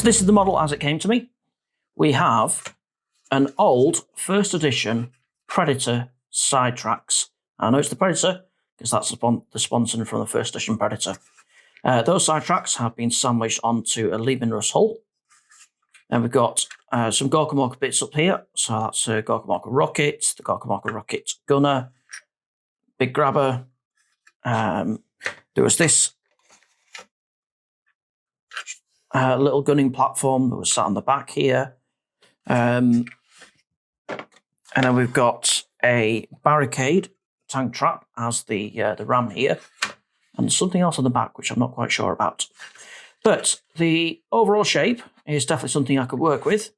So this is the model as it came to me. We have an old first edition Predator side tracks. I know it's the Predator because that's the sponsoring from the first edition Predator. Those side tracks have been sandwiched onto a Lehman Russ hull. And we've got some Gorkamorka bits up here. So that's a Gorkamorka rocket, the Gorkamorka rocket gunner, big grabber. There was this little gunning platform that was sat on the back here. And then we've got a barricade tank trap as the ram here, and something else on the back which I'm not quite sure about. But the overall shape is definitely something I could work with.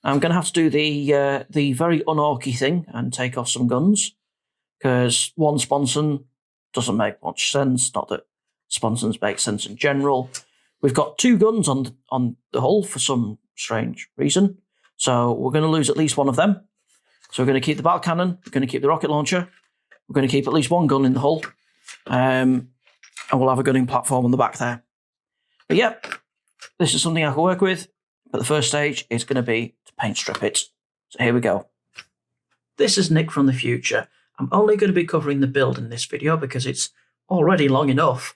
I'm going to have to do the very unorky thing and take off some guns, because one sponson doesn't make much sense. Not that sponsons make sense in general. We've got 2 guns on the hull for some strange reason, so we're going to lose at least one of them. So we're going to keep the battle cannon, we're going to keep the rocket launcher, we're going to keep at least 1 gun in the hull, and we'll have a gunning platform on the back there. But yeah, this is something I can work with, but the first stage is going to be to paint strip it. So here we go. This is Nick from the future. I'm only going to be covering the build in this video because it's already long enough.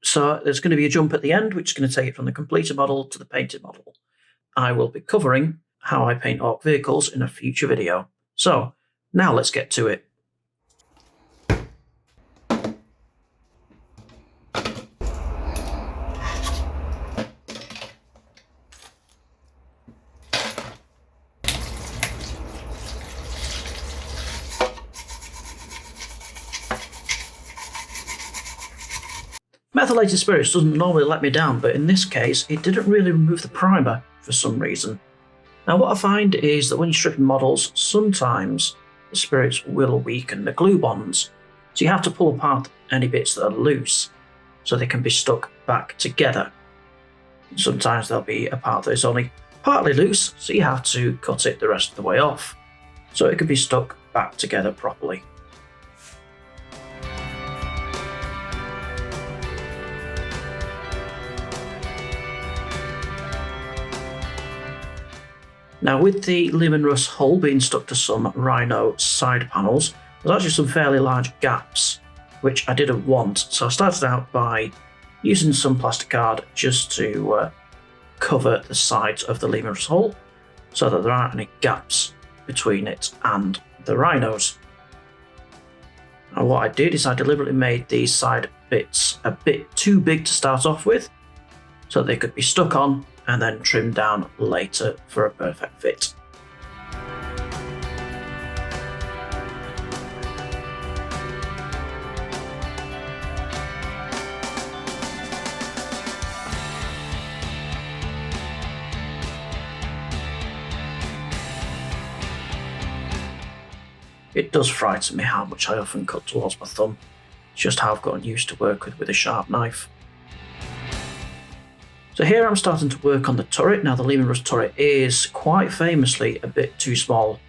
So there's going to be a jump at the end, which is going to take it from the completed model to the painted model. I will be covering how I paint Orc vehicles in a future video. So now let's get to it. Methylated spirits doesn't normally let me down, but in this case it didn't really remove the primer for some reason. Now what I find is that when you're stripping models, sometimes the spirits will weaken the glue bonds, so you have to pull apart any bits that are loose so they can be stuck back together. Sometimes there'll be a part that is only partly loose, so you have to cut it the rest of the way off so it can be stuck back together properly. Now with the Lehman Russ hull being stuck to some Rhino side panels, there's actually some fairly large gaps, which I didn't want. So I started out by using some plasticard just to cover the sides of the Lehman Russ hull so that there aren't any gaps between it and the Rhinos. And what I did is I deliberately made these side bits a bit too big to start off with, so they could be stuck on and then trimmed down later for a perfect fit. It does frighten me how much I often cut towards my thumb. It's just how I've gotten used to work with a sharp knife. So here I'm starting to work on the turret. Now the Lehman Russ turret is quite famously a bit too small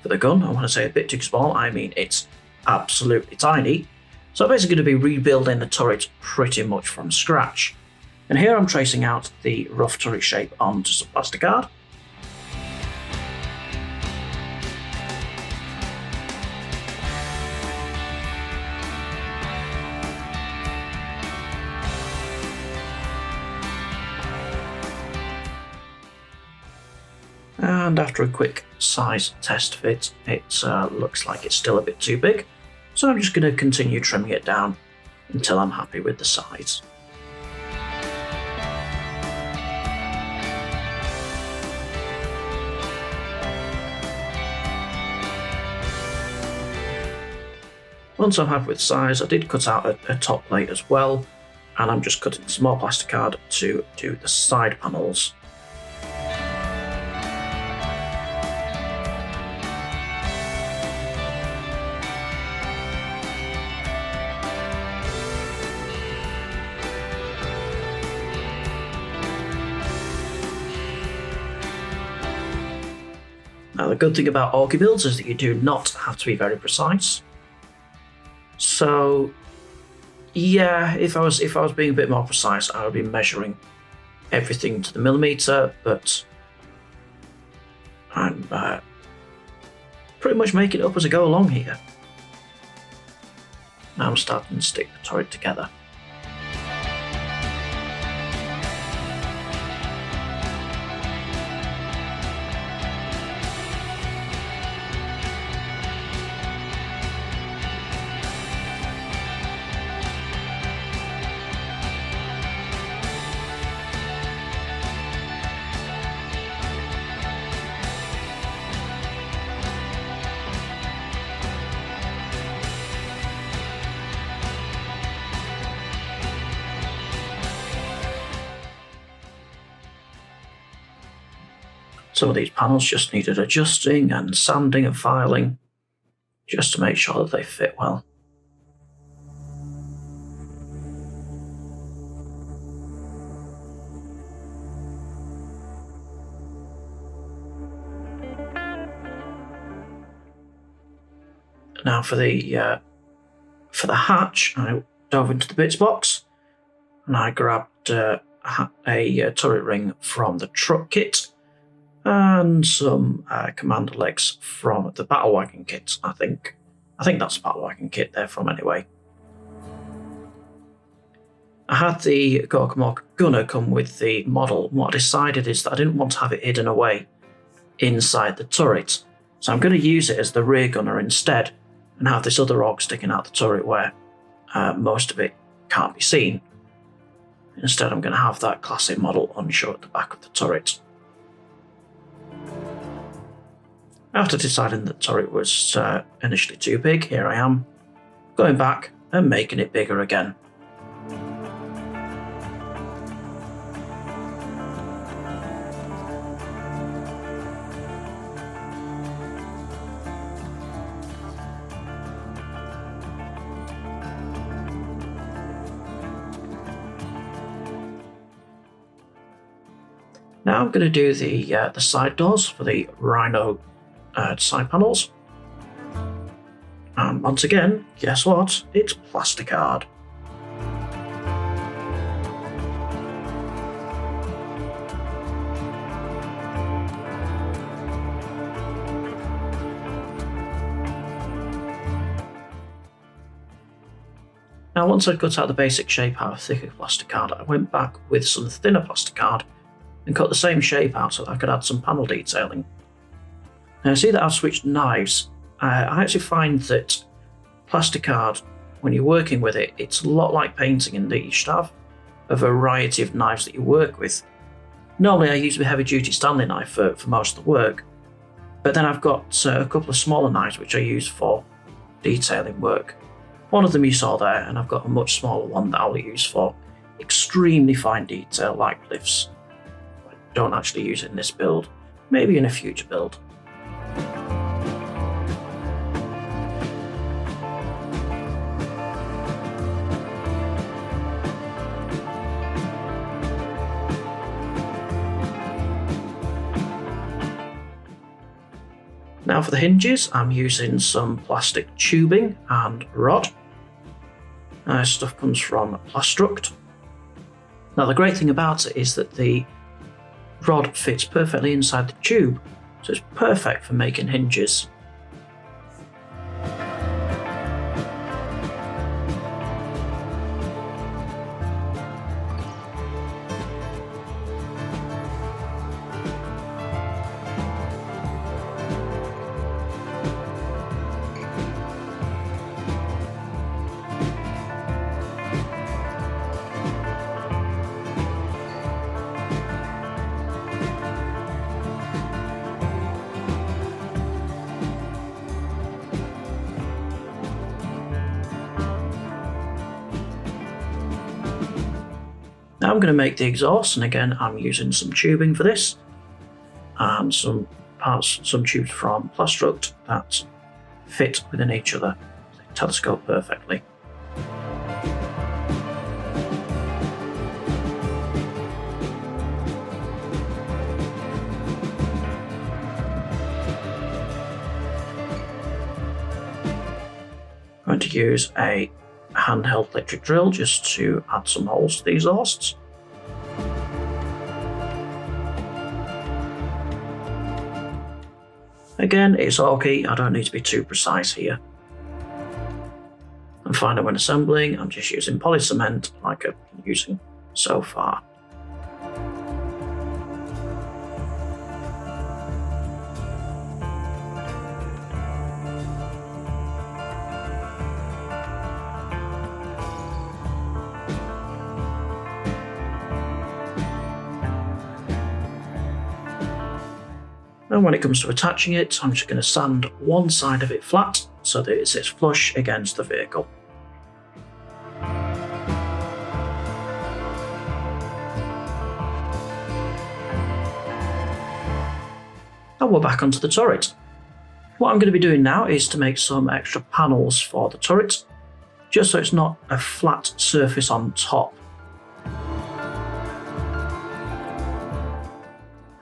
for the gun. I want to say a bit too small, I mean it's absolutely tiny. So I'm basically going to be rebuilding the turret pretty much from scratch. And here I'm tracing out the rough turret shape onto some plasticard. And after a quick size test fit, it looks like it's still a bit too big, so I'm just going to continue trimming it down until I'm happy with the size. Once I'm happy with size, I did cut out a top plate as well, and I'm just cutting some more plasticard to do the side panels. Now the good thing about Orky builds is that you do not have to be very precise. So yeah, if I was being a bit more precise, I would be measuring everything to the millimetre, but I'm pretty much making it up as I go along here. Now I'm starting to stick the turret together. Some of these panels just needed adjusting and sanding and filing, just to make sure that they fit well. Now for the hatch, I dove into the bits box and I grabbed a turret ring from the truck kit and some commander legs from the battle wagon kit. I think that's the battle wagon kit they're from anyway. I had the Gorkamork gunner come with the model. What I decided is that I didn't want to have it hidden away inside the turret, so I'm going to use it as the rear gunner instead and have this other orc sticking out the turret where most of it can't be seen. Instead, I'm going to have that classic model unsure at the back of the turret. After deciding that the turret was initially too big, here I am, going back and making it bigger again. Now I'm going to do the side doors for the Rhino side panels. And once again, guess what? It's plasticard. Now once I'd cut out the basic shape out of thicker plasticard, I went back with some thinner plasticard and cut the same shape out so that I could add some panel detailing. Now I see that I've switched knives. I actually find that plasticard, when you're working with it, it's a lot like painting in that you should have a variety of knives that you work with. Normally I use a heavy duty Stanley knife for most of the work, but then I've got a couple of smaller knives which I use for detailing work. One of them you saw there, and I've got a much smaller one that I'll use for extremely fine detail like lifts. I don't actually use it in this build, maybe in a future build. Now for the hinges, I'm using some plastic tubing and rod. This stuff comes from Plastruct. Now the great thing about it is that the rod fits perfectly inside the tube, so it's perfect for making hinges. Now I'm going to make the exhaust, and again I'm using some tubing for this, and some tubes from Plastruct that fit within each other. They telescope perfectly. I'm going to use a handheld electric drill just to add some holes to the exhausts. Again, it's okay, I don't need to be too precise here. And finally, when assembling, I'm just using poly cement like I've been using so far. And when it comes to attaching it, I'm just going to sand one side of it flat so that it sits flush against the vehicle. And we're back onto the turret. What I'm going to be doing now is to make some extra panels for the turret, just so it's not a flat surface on top.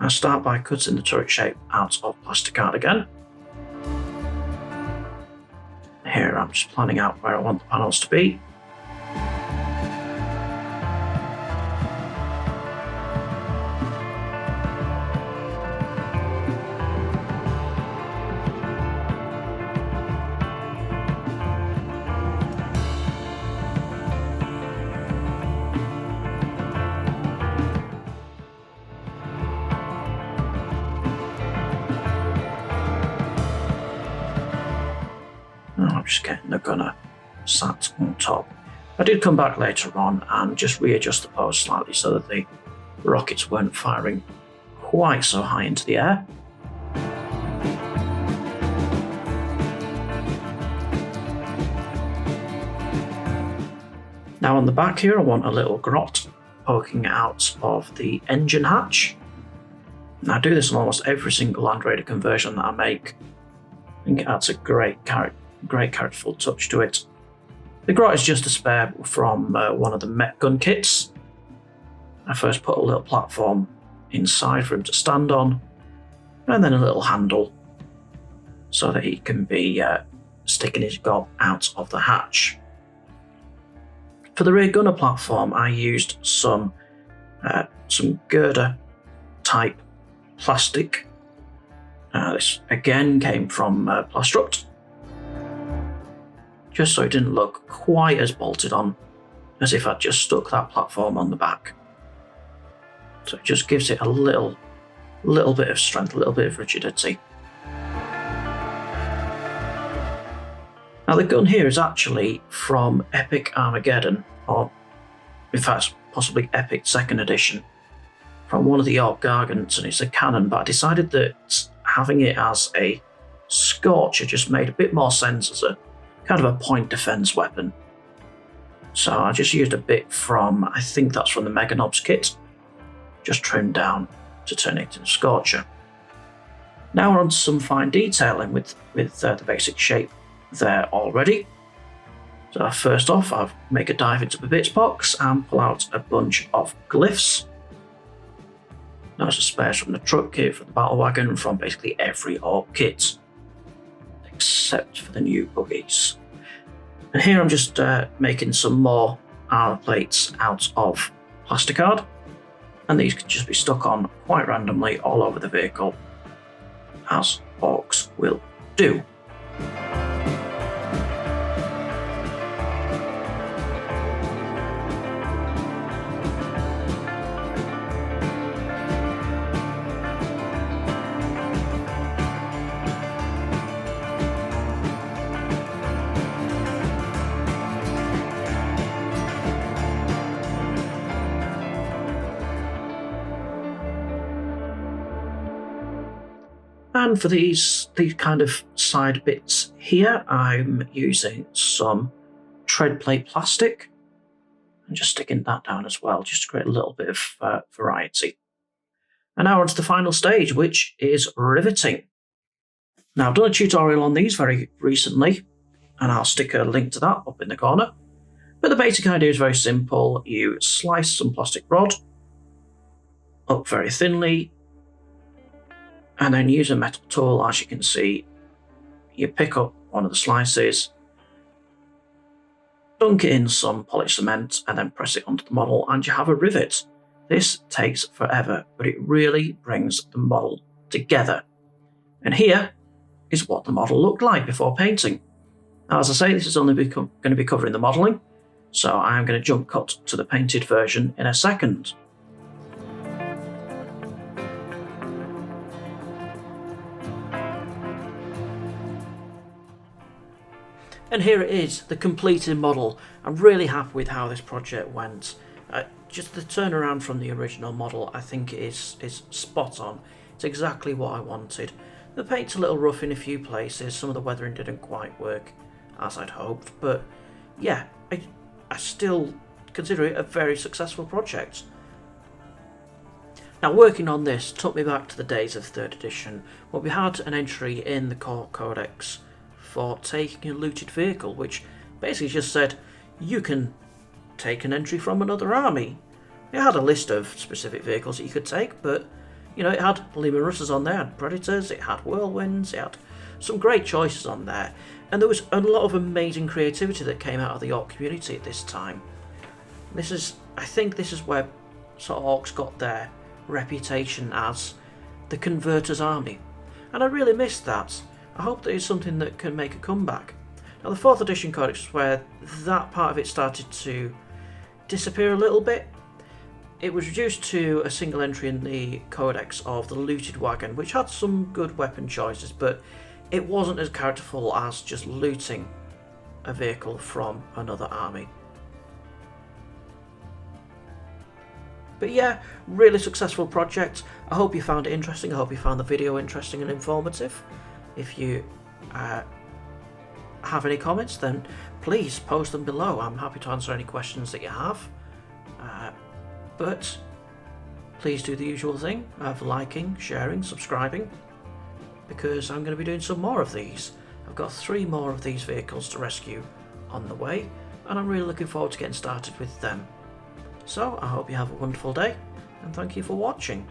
I start by cutting the turret shape out of plasticard again. Here I'm just planning out where I want the panels to be. I'm just getting the gunner sat on top. I did come back later on and just readjust the pose slightly so that the rockets weren't firing quite so high into the air. Now on the back here, I want a little grot poking out of the engine hatch. And I do this on almost every single Land Raider conversion that I make. I think it adds a great characterful touch to it. The grot is just a spare from one of the Mek gun kits. I first put a little platform inside for him to stand on, and then a little handle so that he can be sticking his gob out of the hatch. For the rear gunner platform, I used some girder type plastic. This again came from Plastruct, just so it didn't look quite as bolted on as if I'd just stuck that platform on the back. So it just gives it a little bit of strength, a little bit of rigidity. Now the gun here is actually from Epic Armageddon, or in fact possibly Epic 2nd Edition, from one of the York Gargants, and it's a cannon, but I decided that having it as a Scorcher just made a bit more sense as a kind of a point defense weapon. So I just used a bit from, I think that's from the Mega Knobs kit, just trimmed down to turn it into a Scorcher. Now we're on to some fine detailing with the basic shape there already. So first off, I'll make a dive into the bits box and pull out a bunch of glyphs. Those are spares from the truck kit, from the battle wagon, from basically every Orc kit, except for the new buggies. And here I'm just making some more armor plates out of plasticard, and these can just be stuck on quite randomly all over the vehicle, as Orcs will do. And for these kind of side bits here, I'm using some tread plate plastic and just sticking that down as well, just to create a little bit of variety. And now on to the final stage, which is riveting. Now I've done a tutorial on these very recently, and I'll stick a link to that up in the corner. But the basic idea is very simple. You slice some plastic rod up very thinly, and then use a metal tool. As you can see, you pick up one of the slices, dunk it in some polished cement, and then press it onto the model, and you have a rivet. This takes forever, but it really brings the model together. And here is what the model looked like before painting. Now, as I say, this is only going to be covering the modelling, so I'm going to jump cut to the painted version in a second. And here it is, the completed model. I'm really happy with how this project went. Just the turnaround from the original model, I think is spot on. It's exactly what I wanted. The paint's a little rough in a few places, some of the weathering didn't quite work as I'd hoped, but yeah, I still consider it a very successful project. Now, working on this took me back to the days of 3rd edition, where we had an entry in the Court Codex for taking a looted vehicle, which basically just said you can take an entry from another army. It had a list of specific vehicles that you could take, but you know, it had Lehman Russers on there, it had Predators, it had Whirlwinds, it had some great choices on there, and there was a lot of amazing creativity that came out of the Orc community at this time. I think this is where sort of Orcs got their reputation as the Converter's Army, and I really missed that. I hope that it's something that can make a comeback. Now, the 4th edition Codex is where that part of it started to disappear a little bit. It was reduced to a single entry in the Codex of the looted wagon, which had some good weapon choices, but it wasn't as characterful as just looting a vehicle from another army. But yeah, really successful project. I hope you found it interesting. I hope you found the video interesting and informative. If you have any comments, then please post them below. I'm happy to answer any questions that you have. But please do the usual thing of liking, sharing, subscribing, because I'm going to be doing some more of these. I've got 3 more of these vehicles to rescue on the way, and I'm really looking forward to getting started with them. So I hope you have a wonderful day, and thank you for watching.